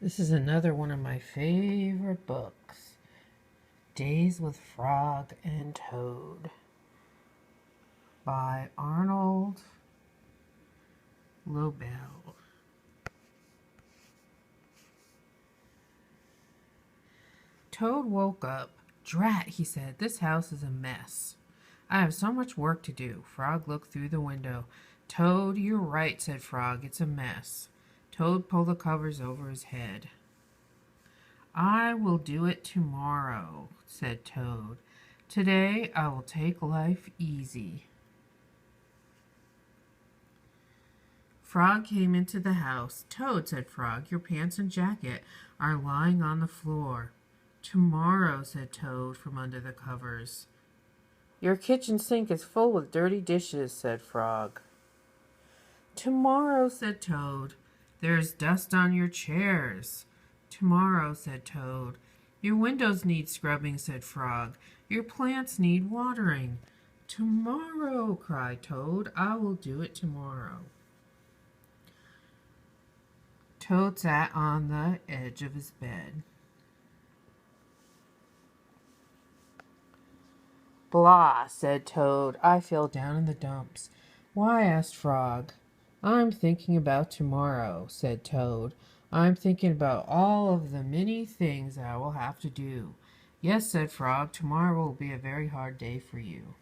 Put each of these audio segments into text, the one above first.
This is another one of my favorite books, Days with Frog and Toad by Arnold Lobel. Toad woke up. Drat, he said, this house is a mess. I have so much work to do. Frog looked through the window. Toad, you're right, said Frog, it's a mess. Toad pulled the covers over his head. I will do it tomorrow, said Toad. Today I will take life easy. Frog came into the house. Toad, said Frog, your pants and jacket are lying on the floor. Tomorrow, said Toad from under the covers. Your kitchen sink is full with dirty dishes, said Frog. Tomorrow, said Toad, there's dust on your chairs. Tomorrow, said Toad. Your windows need scrubbing, said Frog. Your plants need watering. Tomorrow, cried Toad, I will do it tomorrow. Toad sat on the edge of his bed. Blah, said Toad. I feel down in the dumps. Why? Asked Frog. I'm thinking about tomorrow, said Toad. I'm thinking about all of the many things I will have to do. Yes, said Frog, tomorrow will be a very hard day for you.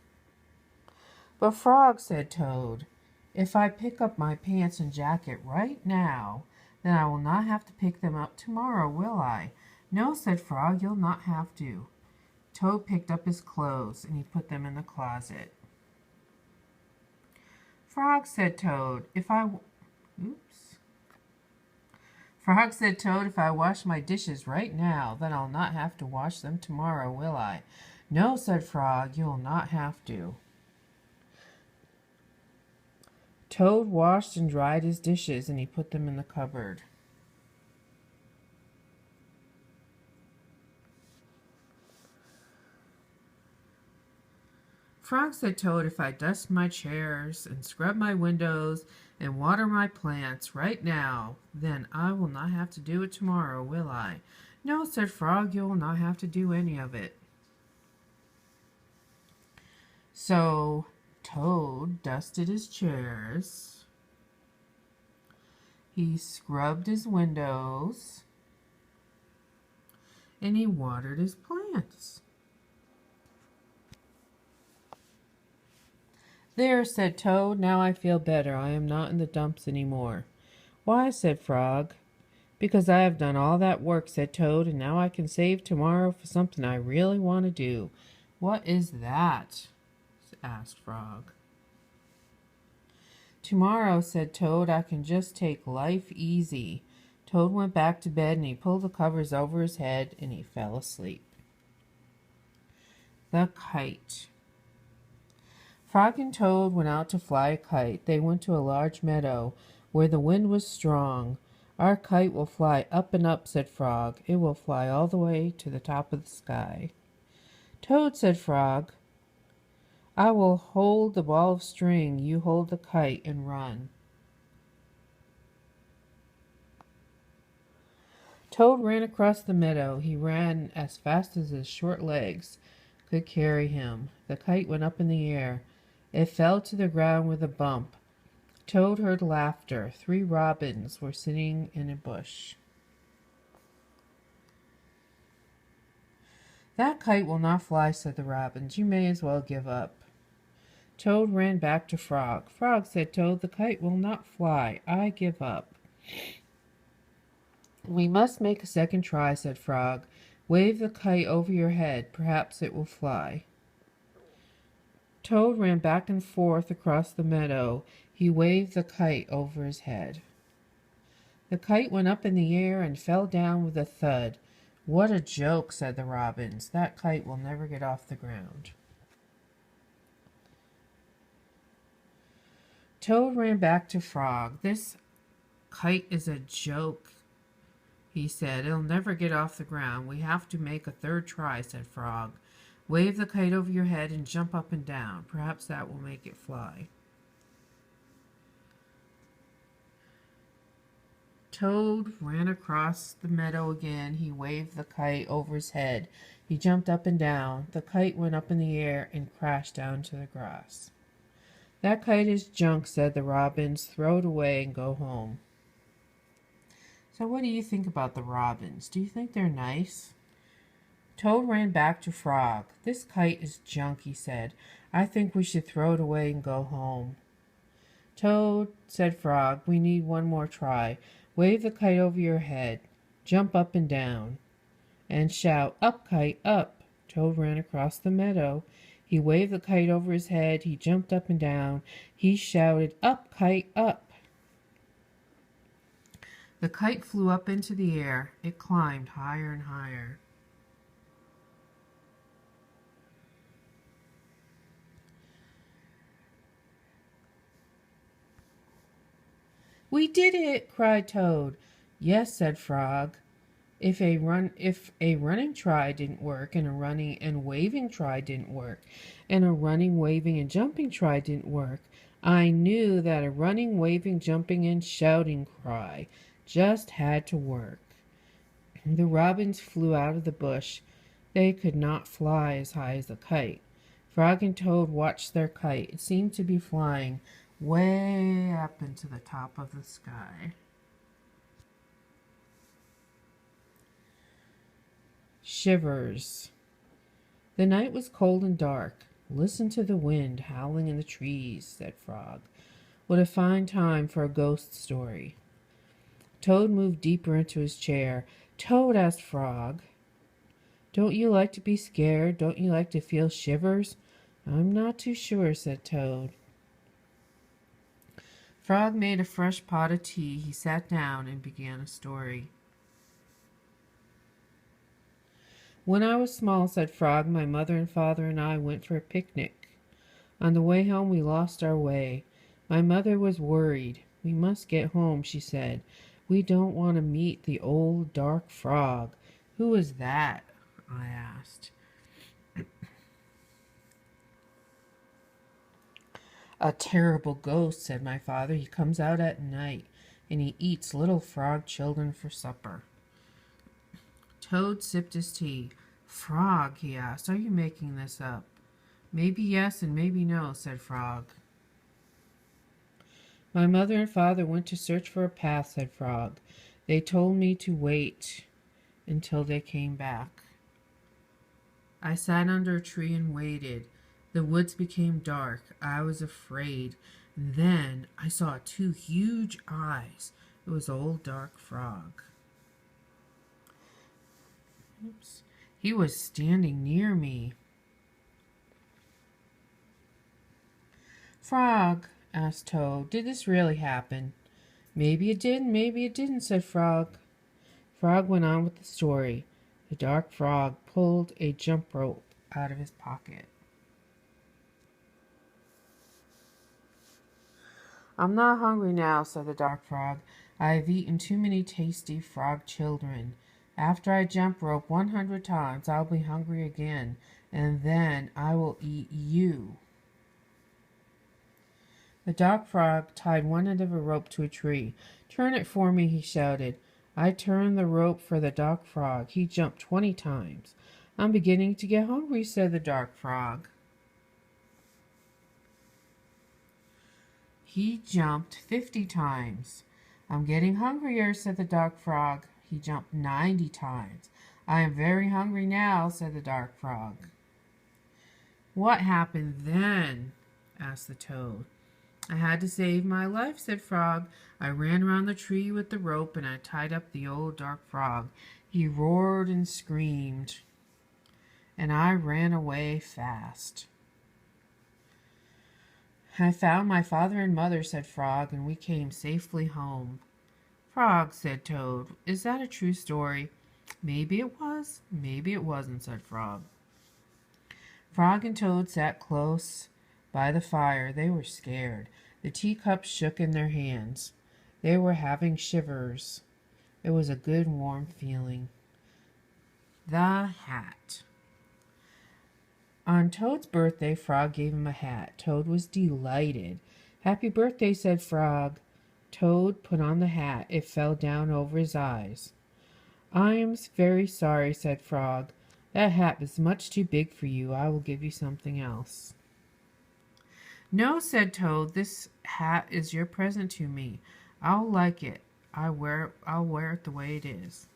But Frog, said Toad, if I pick up my pants and jacket right now, then I will not have to pick them up tomorrow, will I? No, said Frog, you'll not have to. Toad picked up his clothes and he put them in the closet. Frog, said Toad, if I wash my dishes right now, then I'll not have to wash them tomorrow, will I? No, said Frog, you'll not have to. Toad washed and dried his dishes and he put them in the cupboard. Frog, said Toad, if I dust my chairs and scrub my windows and water my plants right now, then I will not have to do it tomorrow, will I? No, said Frog, you will not have to do any of it. So Toad dusted his chairs. He scrubbed his windows. And he watered his plants. There, said Toad, now I feel better. I am not in the dumps any more. Why, said Frog. Because I have done all that work, said Toad, and now I can save tomorrow for something I really want to do. What is that? Asked Frog. Tomorrow, said Toad, I can just take life easy. Toad went back to bed and he pulled the covers over his head and he fell asleep. The kite. Frog and Toad went out to fly a kite. They went to a large meadow where the wind was strong. Our kite will fly up and up, said Frog. It will fly all the way to the top of the sky. Toad, said Frog, I will hold the ball of string. You hold the kite and run. Toad ran across the meadow. He ran as fast as his short legs could carry him. The kite went up in the air. It fell to the ground with a bump. Toad heard laughter. 3 robins were sitting in a bush. That kite will not fly, said the robins. You may as well give up. Toad ran back to Frog. Frog, said Toad, the kite will not fly. I give up. We must make a second try, said Frog. Wave the kite over your head. Perhaps it will fly. Toad ran back and forth across the meadow. He waved the kite over his head. The kite went up in the air and fell down with a thud. What a joke, said the robins. That kite will never get off the ground. Toad ran back to Frog. This kite is a joke, he said. It'll never get off the ground. We have to make a third try, said Frog. Wave the kite over your head and jump up and down. Perhaps that will make it fly. Toad ran across the meadow again. He waved the kite over his head. He jumped up and down. The kite went up in the air and crashed down to the grass. That kite is junk, said the robins. Throw it away and go home. So what do you think about the robins? Do you think they're nice? Toad ran back to Frog. This kite is junk, he said. I think we should throw it away and go home. Toad, said Frog, we need one more try. Wave the kite over your head. Jump up and down. And shout, up, kite, up. Toad ran across the meadow. He waved the kite over his head. He jumped up and down. He shouted, up, kite, up. The kite flew up into the air. It climbed higher and higher. We did it, cried Toad. Yes, said Frog. If a running try didn't work, and a running and waving try didn't work, and a running, waving, and jumping try didn't work, I knew that a running, waving, jumping, and shouting cry just had to work. The robins flew out of the bush. They could not fly as high as a kite. Frog and Toad watched their kite. It seemed to be flying way up into the top of the sky. Shivers. The night was cold and dark. Listen to the wind howling in the trees, said Frog. What a fine time for a ghost story. Toad moved deeper into his chair. Toad, asked Frog, don't you like to be scared? Don't you like to feel shivers? I'm not too sure, said Toad. Frog made a fresh pot of tea. He sat down and began a story. When I was small, said Frog, my mother and father and I went for a picnic. On the way home, we lost our way. My mother was worried. We must get home, she said. We don't want to meet the old dark frog. Who is that? I asked. A terrible ghost, said my father. He comes out at night, and he eats little frog children for supper. Toad sipped his tea. Frog, he asked, are you making this up? Maybe yes and maybe no, said Frog. My mother and father went to search for a path, said Frog. They told me to wait until they came back. I sat under a tree and waited. The woods became dark. I was afraid. Then I saw two huge eyes. It was old dark Frog. Oops. He was standing near me. Frog, asked Toad, did this really happen? Maybe it did, maybe it didn't, said Frog. Frog went on with the story. The dark frog pulled a jump rope out of his pocket. I'm not hungry now, said the dark frog. I have eaten too many tasty frog children. After I jump rope 100 times, I'll be hungry again, and then I will eat you. The dark frog tied one end of a rope to a tree. Turn it for me, he shouted. I turned the rope for the dark frog. He jumped 20 times. I'm beginning to get hungry, said the dark frog. He jumped 50 times. I'm getting hungrier, said the dark frog. He jumped 90 times. I am very hungry now, said the dark frog. What happened then? Asked the toad. I had to save my life, said Frog. I ran around the tree with the rope and I tied up the old dark frog. He roared and screamed, and I ran away fast. I found my father and mother, said Frog, and we came safely home. Frog, said Toad, is that a true story? Maybe it was, maybe it wasn't, said Frog. Frog and Toad sat close by the fire. They were scared. The teacups shook in their hands. They were having shivers. It was a good warm feeling. The hat. On Toad's birthday, Frog gave him a hat. Toad was delighted. Happy birthday, said Frog. Toad put on the hat. It fell down over his eyes. I am very sorry, said Frog. That hat is much too big for you. I will give you something else. No, said Toad. This hat is your present to me. I'll like it. I'll wear it the way it is.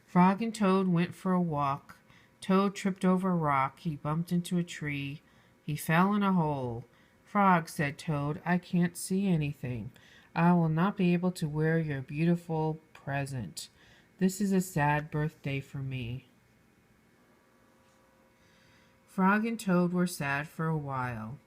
Frog and Toad went for a walk. Toad tripped over a rock. He bumped into a tree. He fell in a hole. Frog, said Toad, I can't see anything. I will not be able to wear your beautiful present. This is a sad birthday for me. Frog and Toad were sad for a while.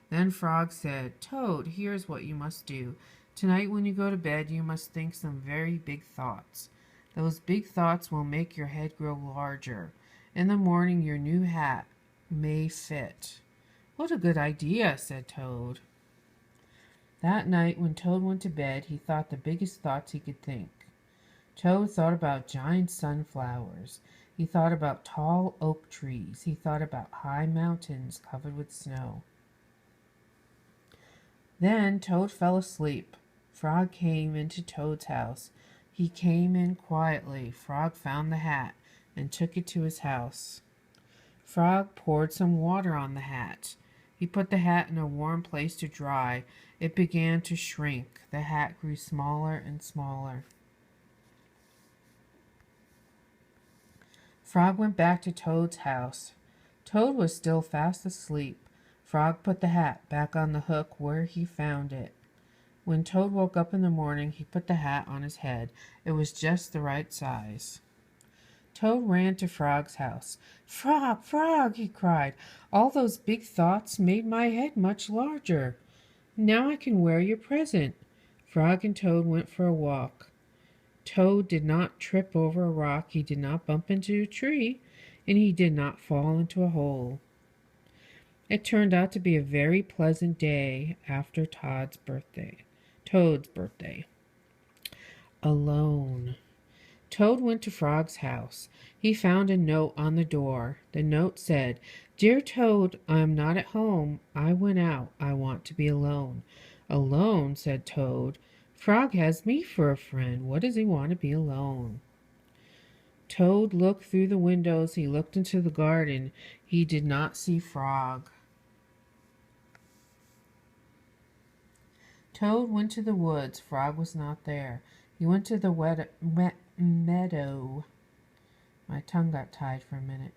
Then Frog said, Toad, here's what you must do. Tonight when you go to bed, you must think some very big thoughts. Those big thoughts will make your head grow larger. In the morning, your new hat may fit. What a good idea, said Toad. That night, when Toad went to bed, he thought the biggest thoughts he could think. Toad thought about giant sunflowers. He thought about tall oak trees. He thought about high mountains covered with snow. Then Toad fell asleep. Frog came into Toad's house. He came in quietly. Frog found the hat and took it to his house. Frog poured some water on the hat. He put the hat in a warm place to dry. It began to shrink. The hat grew smaller and smaller. Frog went back to Toad's house. Toad was still fast asleep. Frog put the hat back on the hook where he found it. When Toad woke up in the morning, he put the hat on his head. It was just the right size. Toad ran to Frog's house. Frog, Frog, he cried. All those big thoughts made my head much larger. Now I can wear your present. Frog and Toad went for a walk. Toad did not trip over a rock. He did not bump into a tree. And he did not fall into a hole. It turned out to be a very pleasant day after Toad's birthday. Alone. Toad went to Frog's house. He found a note on the door. The note said, Dear Toad, I am not at home. I went out. I want to be alone. Alone, said Toad. Frog has me for a friend. What does he want to be alone? Toad looked through the windows. He looked into the garden. He did not see Frog. Toad went to the woods. Frog was not there. He went to the wet meadow. My tongue got tied for a minute.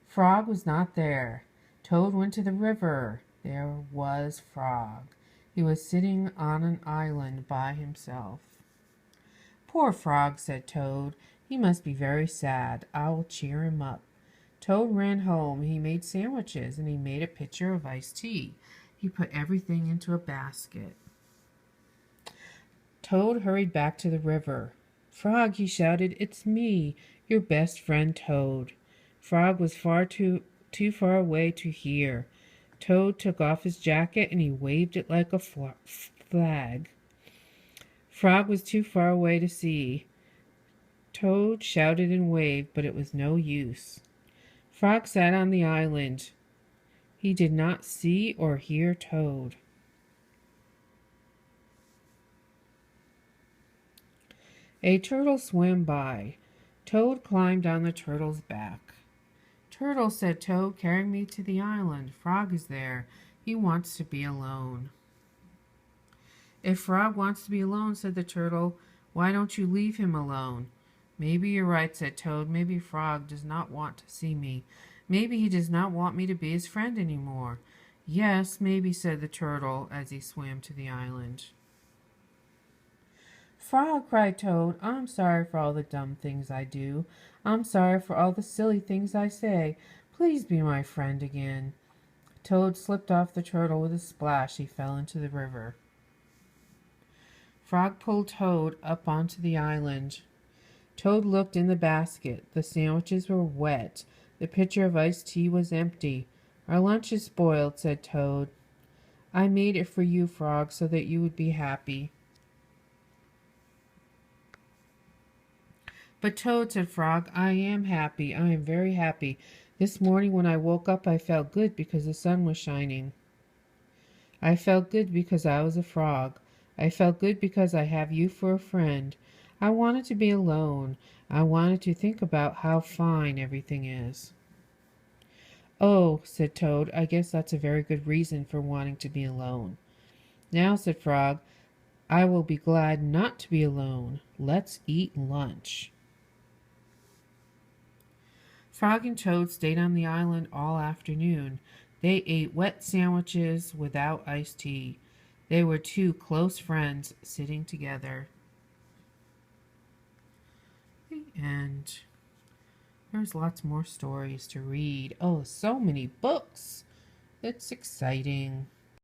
Frog was not there. Toad went to the river. There was Frog. He was sitting on an island by himself. Poor Frog, said Toad. He must be very sad. I will cheer him up. Toad ran home. He made sandwiches and he made a pitcher of iced tea. He put everything into a basket. Toad hurried back to the river. Frog, he shouted, it's me, your best friend Toad. Frog was too far away to hear. Toad took off his jacket and he waved it like a flag. Frog was too far away to see. Toad shouted and waved, but it was no use. Frog sat on the island. He did not see or hear Toad. A turtle swam by. Toad climbed on the turtle's back. Turtle, said Toad, carry me to the island. Frog is there. He wants to be alone. If Frog wants to be alone, said the turtle, why don't you leave him alone? Maybe you're right, said Toad. Maybe Frog does not want to see me. Maybe he does not want me to be his friend anymore. Yes, maybe, said the turtle as he swam to the island. Frog, cried Toad, I'm sorry for all the dumb things I do. I'm sorry for all the silly things I say. Please be my friend again. Toad slipped off the turtle with a splash. He fell into the river. Frog pulled Toad up onto the island. Toad looked in the basket. The sandwiches were wet. The pitcher of iced tea was empty. Our lunch is spoiled, said Toad. I made it for you, Frog, so that you would be happy. But Toad, said Frog, I am happy. I am very happy. This morning when I woke up, I felt good because the sun was shining. I felt good because I was a frog. I felt good because I have you for a friend. I wanted to be alone. I wanted to think about how fine everything is." "Oh," said Toad, "I guess that's a very good reason for wanting to be alone." "Now," said Frog, "I will be glad not to be alone. Let's eat lunch." Frog and Toad stayed on the island all afternoon. They ate wet sandwiches without iced tea. They were two close friends sitting together. And there's lots more stories to read. Oh, so many books. It's exciting.